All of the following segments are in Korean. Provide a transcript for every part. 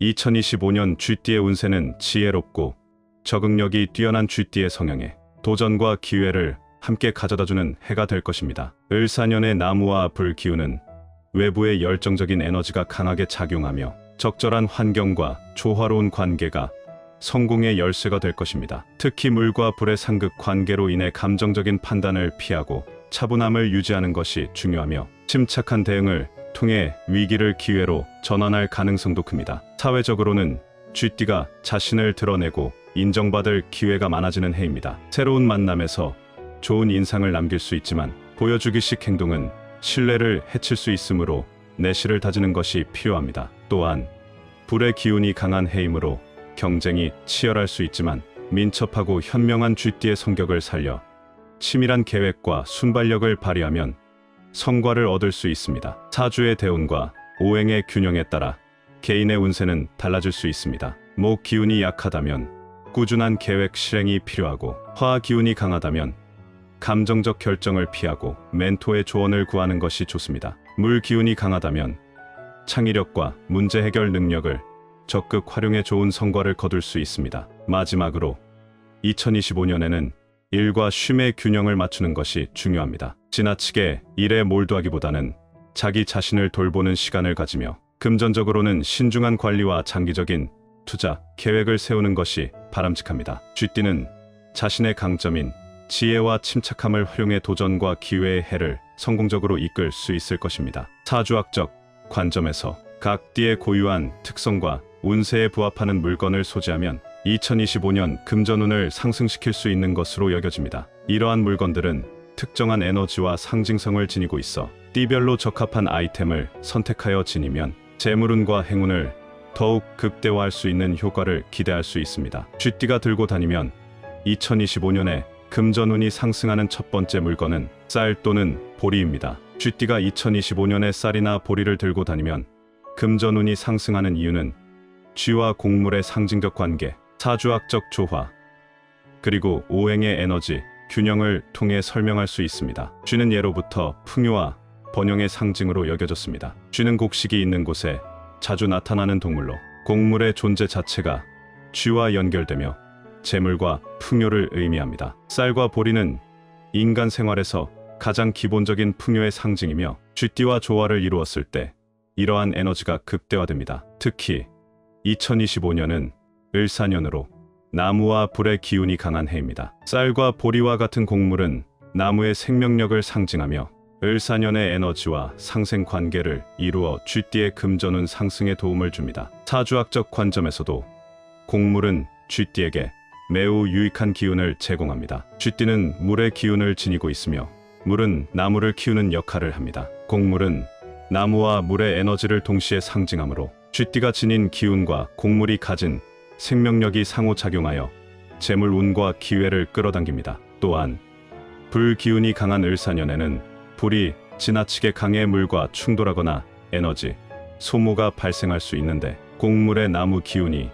2025년 쥐띠의 운세는 지혜롭고 적응력이 뛰어난 쥐띠의 성향에 도전과 기회를 함께 가져다주는 해가 될 것입니다. 을사년의 나무와 불 기운은 외부의 열정적인 에너지가 강하게 작용하며 적절한 환경과 조화로운 관계가 성공의 열쇠가 될 것입니다. 특히 물과 불의 상극 관계로 인해 감정적인 판단을 피하고 차분함을 유지하는 것이 중요하며 침착한 대응을 통해 위기를 기회로 전환할 가능성도 큽니다. 사회적으로는 쥐띠가 자신을 드러내고 인정받을 기회가 많아지는 해입니다. 새로운 만남에서 좋은 인상을 남길 수 있지만 보여주기식 행동은 신뢰를 해칠 수 있으므로 내실을 다지는 것이 필요합니다. 또한 불의 기운이 강한 해이므로 경쟁이 치열할 수 있지만 민첩하고 현명한 쥐띠의 성격을 살려 치밀한 계획과 순발력을 발휘하면 성과를 얻을 수 있습니다. 사주의 대운과 오행의 균형에 따라 개인의 운세는 달라질 수 있습니다. 목 기운이 약하다면 꾸준한 계획 실행이 필요하고, 화 기운이 강하다면 감정적 결정을 피하고 멘토의 조언을 구하는 것이 좋습니다. 물 기운이 강하다면 창의력과 문제 해결 능력을 적극 활용해 좋은 성과를 거둘 수 있습니다. 마지막으로 2025년에는 일과 쉼의 균형을 맞추는 것이 중요합니다. 지나치게 일에 몰두하기보다는 자기 자신을 돌보는 시간을 가지며 금전적으로는 신중한 관리와 장기적인 투자, 계획을 세우는 것이 바람직합니다. 쥐띠는 자신의 강점인 지혜와 침착함을 활용해 도전과 기회의 해를 성공적으로 이끌 수 있을 것입니다. 사주학적 관점에서 각 띠의 고유한 특성과 운세에 부합하는 물건을 소지하면 2025년 금전운을 상승시킬 수 있는 것으로 여겨집니다. 이러한 물건들은 특정한 에너지와 상징성을 지니고 있어 띠별로 적합한 아이템을 선택하여 지니면 재물운과 행운을 더욱 극대화할 수 있는 효과를 기대할 수 있습니다. 쥐띠가 들고 다니면 2025년에 금전운이 상승하는 첫 번째 물건은 쌀 또는 보리입니다. 쥐띠가 2025년에 쌀이나 보리를 들고 다니면 금전운이 상승하는 이유는 쥐와 곡물의 상징적 관계, 사주학적 조화, 그리고 오행의 에너지 균형을 통해 설명할 수 있습니다. 쥐는 예로부터 풍요와 번영의 상징으로 여겨졌습니다. 쥐는 곡식이 있는 곳에 자주 나타나는 동물로 곡물의 존재 자체가 쥐와 연결되며 재물과 풍요를 의미합니다. 쌀과 보리는 인간 생활에서 가장 기본적인 풍요의 상징이며 쥐띠와 조화를 이루었을 때 이러한 에너지가 극대화됩니다. 특히 2025년은 을사년으로 나무와 불의 기운이 강한 해입니다. 쌀과 보리와 같은 곡물은 나무의 생명력을 상징하며 을사년의 에너지와 상생 관계를 이루어 쥐띠의 금전운 상승에 도움을 줍니다. 사주학적 관점에서도 곡물은 쥐띠에게 매우 유익한 기운을 제공합니다. 쥐띠는 물의 기운을 지니고 있으며 물은 나무를 키우는 역할을 합니다. 곡물은 나무와 물의 에너지를 동시에 상징하므로 쥐띠가 지닌 기운과 곡물이 가진 생명력이 상호작용하여 재물운과 기회를 끌어당깁니다. 또한 불 기운이 강한 을사년에는 불이 지나치게 강해 물과 충돌하거나 에너지 소모가 발생할 수 있는데 곡물의 나무 기운이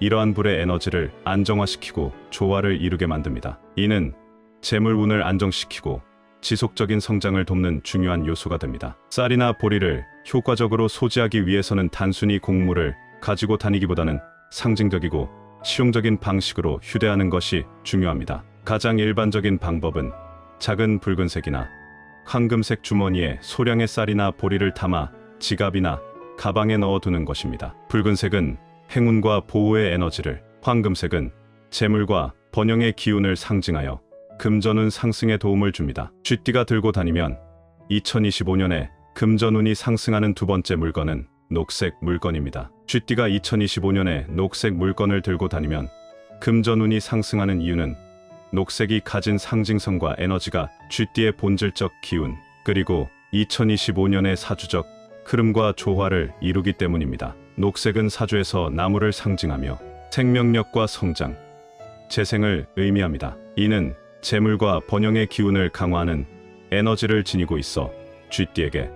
이러한 불의 에너지를 안정화시키고 조화를 이루게 만듭니다. 이는 재물운을 안정시키고 지속적인 성장을 돕는 중요한 요소가 됩니다. 쌀이나 보리를 효과적으로 소지하기 위해서는 단순히 곡물을 가지고 다니기보다는 상징적이고 실용적인 방식으로 휴대하는 것이 중요합니다. 가장 일반적인 방법은 작은 붉은색이나 황금색 주머니에 소량의 쌀이나 보리를 담아 지갑이나 가방에 넣어두는 것입니다. 붉은색은 행운과 보호의 에너지를, 황금색은 재물과 번영의 기운을 상징하여 금전운 상승에 도움을 줍니다. 쥐띠가 들고 다니면 2025년에 금전운이 상승하는 두 번째 물건은 녹색 물건입니다. 쥐띠가 2025년에 녹색 물건을 들고 다니면 금전운이 상승하는 이유는 녹색이 가진 상징성과 에너지가 쥐띠의 본질적 기운, 그리고 2025년의 사주적 흐름과 조화를 이루기 때문입니다. 녹색은 사주에서 나무를 상징하며 생명력과 성장, 재생을 의미합니다. 이는 재물과 번영의 기운을 강화하는 에너지를 지니고 있어 쥐띠에게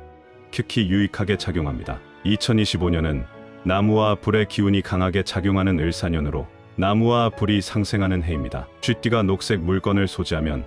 특히 유익하게 작용합니다. 2025년은 나무와 불의 기운이 강하게 작용하는 을사년으로 나무와 불이 상생하는 해입니다. 쥐띠가 녹색 물건을 소지하면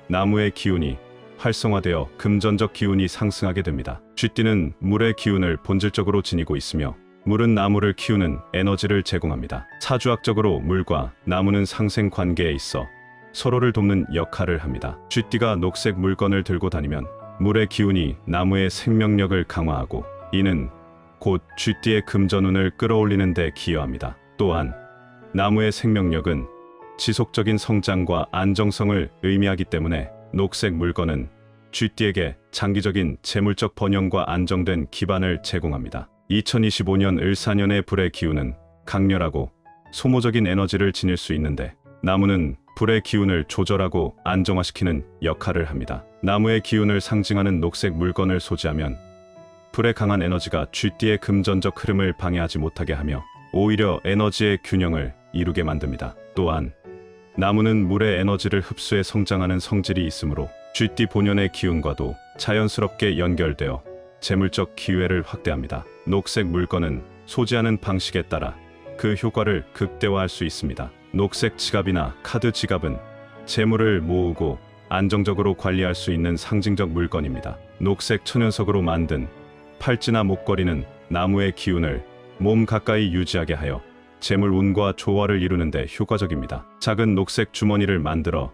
나무의 기운이 활성화되어 금전적 기운이 상승하게 됩니다. 쥐띠는 물의 기운을 본질적으로 지니고 있으며 물은 나무를 키우는 에너지를 제공합니다. 사주학적으로 물과 나무는 상생 관계에 있어 서로를 돕는 역할을 합니다. 쥐띠가 녹색 물건을 들고 다니면 물의 기운이 나무의 생명력을 강화하고 이는 곧 쥐띠의 금전운을 끌어올리는 데 기여합니다. 또한 나무의 생명력은 지속적인 성장과 안정성을 의미하기 때문에 녹색 물건은 쥐띠에게 장기적인 재물적 번영과 안정된 기반을 제공합니다. 2025년 을사년의 불의 기운은 강렬하고 소모적인 에너지를 지닐 수 있는데 나무는 불의 기운을 조절하고 안정화시키는 역할을 합니다. 나무의 기운을 상징하는 녹색 물건을 소지하면 불의 강한 에너지가 쥐띠의 금전적 흐름을 방해하지 못하게 하며 오히려 에너지의 균형을 이루게 만듭니다. 또한 나무는 물의 에너지를 흡수해 성장하는 성질이 있으므로 쥐띠 본연의 기운과도 자연스럽게 연결되어 재물적 기회를 확대합니다. 녹색 물건은 소지하는 방식에 따라 그 효과를 극대화할 수 있습니다. 녹색 지갑이나 카드 지갑은 재물을 모으고 안정적으로 관리할 수 있는 상징적 물건입니다. 녹색 천연석으로 만든 팔찌나 목걸이는 나무의 기운을 몸 가까이 유지하게 하여 재물 운과 조화를 이루는 데 효과적입니다. 작은 녹색 주머니를 만들어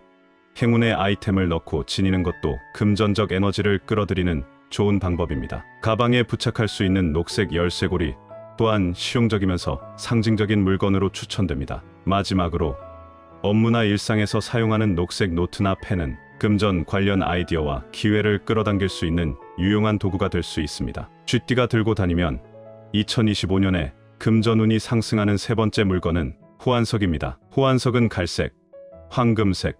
행운의 아이템을 넣고 지니는 것도 금전적 에너지를 끌어들이는 좋은 방법입니다. 가방에 부착할 수 있는 녹색 열쇠고리 또한 실용적이면서 상징적인 물건으로 추천됩니다. 마지막으로 업무나 일상에서 사용하는 녹색 노트나 펜은 금전 관련 아이디어와 기회를 끌어당길 수 있는 유용한 도구가 될 수 있습니다. 쥐띠가 들고 다니면 2025년에 금전운이 상승하는 세 번째 물건은 호환석입니다. 호환석은 갈색, 황금색,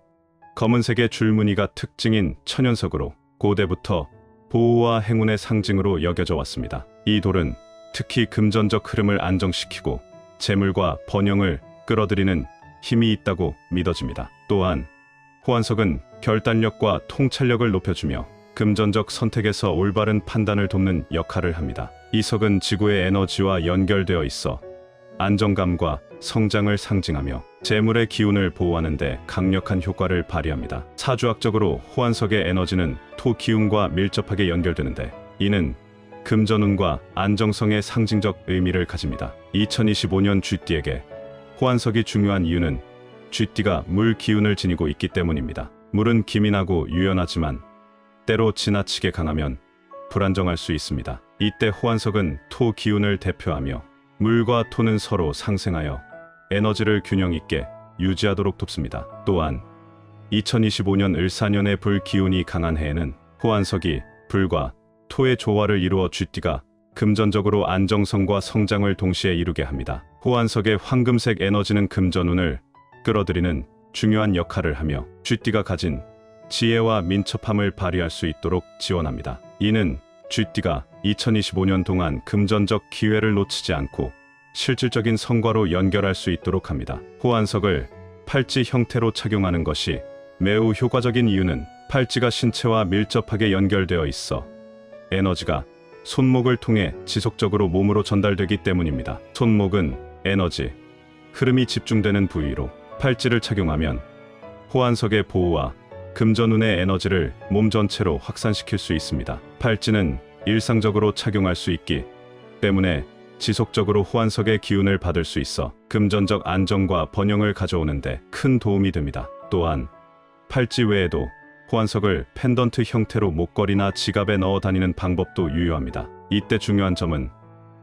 검은색의 줄무늬가 특징인 천연석으로 고대부터 보호와 행운의 상징으로 여겨져 왔습니다. 이 돌은 특히 금전적 흐름을 안정시키고 재물과 번영을 끌어들이는 힘이 있다고 믿어집니다. 또한 호환석은 결단력과 통찰력을 높여주며 금전적 선택에서 올바른 판단을 돕는 역할을 합니다. 이 석은 지구의 에너지와 연결되어 있어 안정감과 성장을 상징하며 재물의 기운을 보호하는 데 강력한 효과를 발휘합니다. 사주학적으로 호환석의 에너지는 토 기운과 밀접하게 연결되는데 이는 금전운과 안정성의 상징적 의미를 가집니다. 2025년 쥐띠에게 호환석이 중요한 이유는 쥐띠가 물 기운을 지니고 있기 때문입니다. 물은 기민하고 유연하지만 때로 지나치게 강하면 불안정할 수 있습니다. 이때 호환석은 토 기운을 대표하며 물과 토는 서로 상생하여 에너지를 균형 있게 유지하도록 돕습니다. 또한 2025년 을사년의 불 기운이 강한 해에는 호환석이 불과 토의 조화를 이루어 쥐띠가 금전적으로 안정성과 성장을 동시에 이루게 합니다. 호환석의 황금색 에너지는 금전운을 끌어들이는 중요한 역할을 하며 쥐띠가 가진 지혜와 민첩함을 발휘할 수 있도록 지원합니다. 이는 쥐띠가 2025년 동안 금전적 기회를 놓치지 않고 실질적인 성과로 연결할 수 있도록 합니다. 호환석을 팔찌 형태로 착용하는 것이 매우 효과적인 이유는 팔찌가 신체와 밀접하게 연결되어 있어 에너지가 손목을 통해 지속적으로 몸으로 전달되기 때문입니다. 손목은 에너지, 흐름이 집중되는 부위로 팔찌를 착용하면 호환석의 보호와 금전운의 에너지를 몸 전체로 확산시킬 수 있습니다. 팔찌는 일상적으로 착용할 수 있기 때문에 지속적으로 호환석의 기운을 받을 수 있어 금전적 안정과 번영을 가져오는데 큰 도움이 됩니다. 또한 팔찌 외에도 호환석을 펜던트 형태로 목걸이나 지갑에 넣어 다니는 방법도 유효합니다. 이때 중요한 점은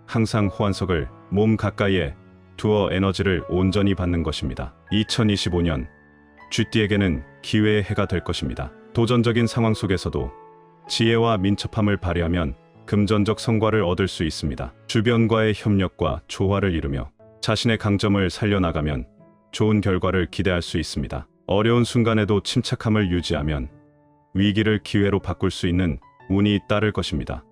항상 호환석을 몸 가까이에 두어 에너지를 온전히 받는 것입니다. 2025년 쥐띠에게는 기회의 해가 될 것입니다. 도전적인 상황 속에서도 지혜와 민첩함을 발휘하면 금전적 성과를 얻을 수 있습니다. 주변과의 협력과 조화를 이루며 자신의 강점을 살려나가면 좋은 결과를 기대할 수 있습니다. 어려운 순간에도 침착함을 유지하면 위기를 기회로 바꿀 수 있는 운이 따를 것입니다.